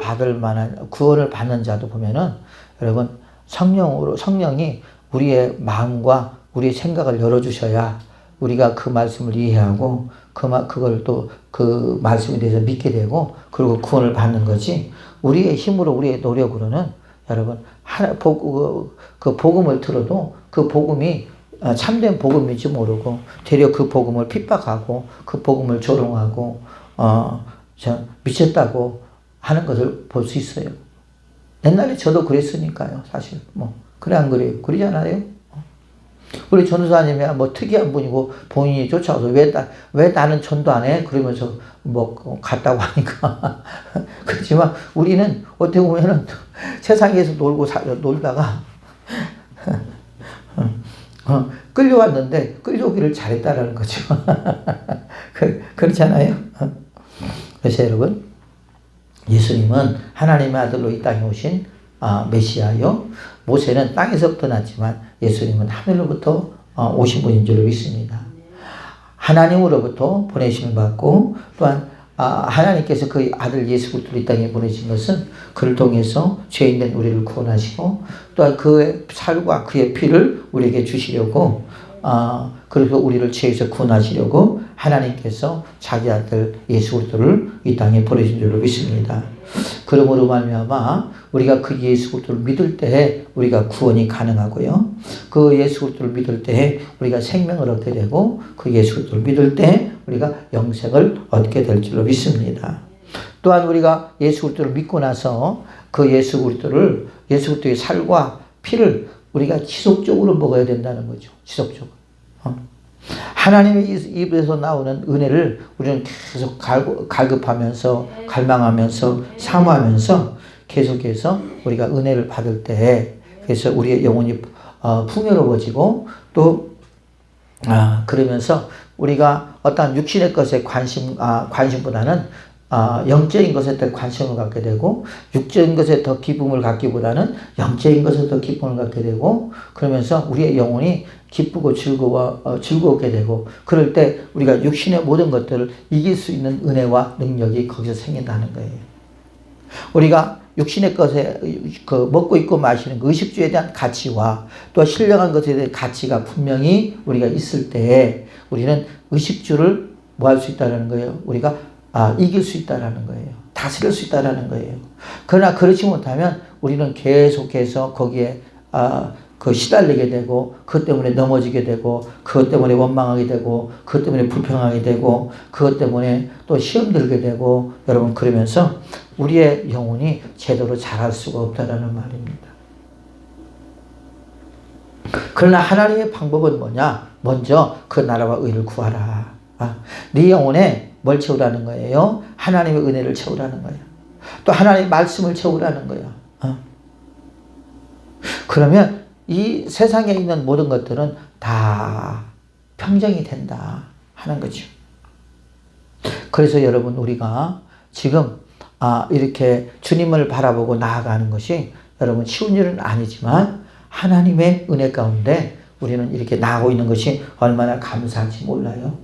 받는 자도 보면은 여러분 성령이 우리의 마음과 우리의 생각을 열어주셔야 우리가 그 말씀을 이해하고 그걸 또 그 말씀에 대해서 믿게 되고 그리고 구원을 받는 거지 우리의 힘으로 우리의 노력으로는 여러분 그 복음을 들어도 그 복음이 참된 복음인지 모르고 되려 그 복음을 핍박하고 그 복음을 조롱하고 미쳤다고 하는 것을 볼 수 있어요. 옛날에 저도 그랬으니까요. 사실 그래 안 그래요? 그러잖아요. 우리 전도사님이 뭐 특이한 분이고 본인이 쫓아와서 왜 나는 전도 안 해? 그러면서 갔다고 하니까 그렇지만 우리는 어떻게 보면은 세상에서 놀다가 끌려왔는데 끌려오기를 잘했다라는 거죠. 그렇잖아요. 그래서 여러분 예수님은 하나님의 아들로 이 땅에 오신 메시아요. 모세는 땅에서부터 났지만 예수님은 하늘로부터 오신 분인 줄로 믿습니다. 하나님으로부터 보내심을 받고 또한 하나님께서 그 아들 예수 그리스도를 이 땅에 보내신 것은 그를 통해서 죄인된 우리를 구원하시고 또한 그의 살과 그의 피를 우리에게 주시려고 그래서 우리를 죄에서 구원하시려고 하나님께서 자기 아들 예수 그리스도를 이 땅에 보내신 줄로 믿습니다. 그러므로 말미암아 우리가 그 예수 그리스도를 믿을 때 우리가 구원이 가능하고요. 그 예수 그리스도를 믿을 때 우리가 생명을 얻게 되고 그 예수 그리스도를 믿을 때 우리가 영생을 얻게 될 줄로 믿습니다. 또한 우리가 예수 그리스도를 믿고 나서 그 예수 그리스도의 살과 피를 우리가 지속적으로 먹어야 된다는 거죠. 지속적으로. 하나님의 입에서 나오는 은혜를 우리는 계속 갈급하면서 갈망하면서 사모하면서 계속해서 우리가 은혜를 받을 때 그래서 우리의 영혼이 풍요로워지고 또 그러면서 우리가 어떤 육신의 것에 관심보다는 영적인 것에 더 관심을 갖게 되고 육적인 것에 더 기쁨을 갖기보다는 영적인 것에 더 기쁨을 갖게 되고 그러면서 우리의 영혼이 기쁘고 즐겁게 되고 그럴 때 우리가 육신의 모든 것들을 이길 수 있는 은혜와 능력이 거기서 생긴다는 거예요. 우리가 육신의 것에 먹고 입고 마시는 그 의식주에 대한 가치와 또 신령한 것에 대한 가치가 분명히 우리가 있을 때 우리는 의식주를 뭐 할 수 있다는 거예요. 우리가 이길 수 있다는 거예요. 다스릴 수 있다는 거예요. 그러나 그렇지 못하면 우리는 계속해서 거기에 시달리게 되고 그것 때문에 넘어지게 되고 그것 때문에 원망하게 되고 그것 때문에 불평하게 되고 그것 때문에 또 시험 들게 되고 여러분 그러면서 우리의 영혼이 제대로 자랄 수가 없다라는 말입니다. 그러나 하나님의 방법은 뭐냐? 먼저 그 나라와 의를 구하라. 네 영혼에 뭘 채우라는 거예요? 하나님의 은혜를 채우라는 거예요. 또 하나님의 말씀을 채우라는 거예요. 그러면 이 세상에 있는 모든 것들은 다 평정이 된다 하는 거죠. 그래서 여러분 우리가 지금 이렇게 주님을 바라보고 나아가는 것이 여러분 쉬운 일은 아니지만 하나님의 은혜 가운데 우리는 이렇게 나아가고 있는 것이 얼마나 감사한지 몰라요.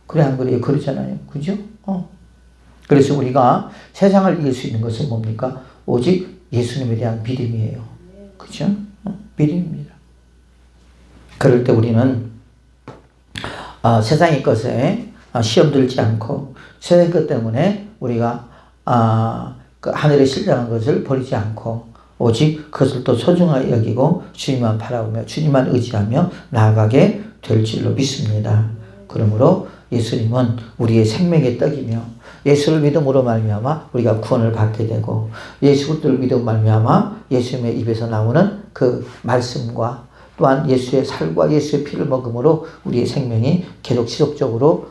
그래 안 그래요? 그러잖아요. 그죠? 그래서 우리가 세상을 이길 수 있는 것은 뭡니까? 오직 예수님에 대한 믿음이에요. 그죠? 믿음입니다. 그럴 때 우리는 세상의 것에 시험 들지 않고 세상의 것 때문에 우리가 그 하늘에 신령한 것을 버리지 않고 오직 그것을 또 소중하게 여기고 주님만 바라보며 주님만 의지하며 나아가게 될 줄로 믿습니다. 그러므로 예수님은 우리의 생명의 떡이며 예수를 믿음으로 말미암아 우리가 구원을 받게 되고 예수 그리스도를 믿음으로 말미암아 예수님의 입에서 나오는 그 말씀과 또한 예수의 살과 예수의 피를 먹음으로 우리의 생명이 계속 지속적으로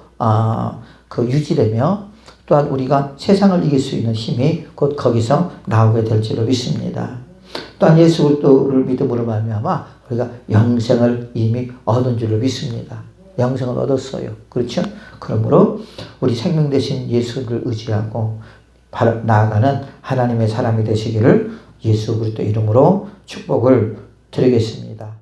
유지되며 또한 우리가 세상을 이길 수 있는 힘이 곧 거기서 나오게 될 줄로 믿습니다. 또한 예수 그리스도를 믿음으로 말미암아 우리가 영생을 이미 얻은 줄로 믿습니다. 영생을 얻었어요. 그렇죠? 그러므로 우리 생명 되신 예수를 의지하고 나아가는 하나님의 사람이 되시기를 예수 그리스도 이름으로 축복을 드리겠습니다.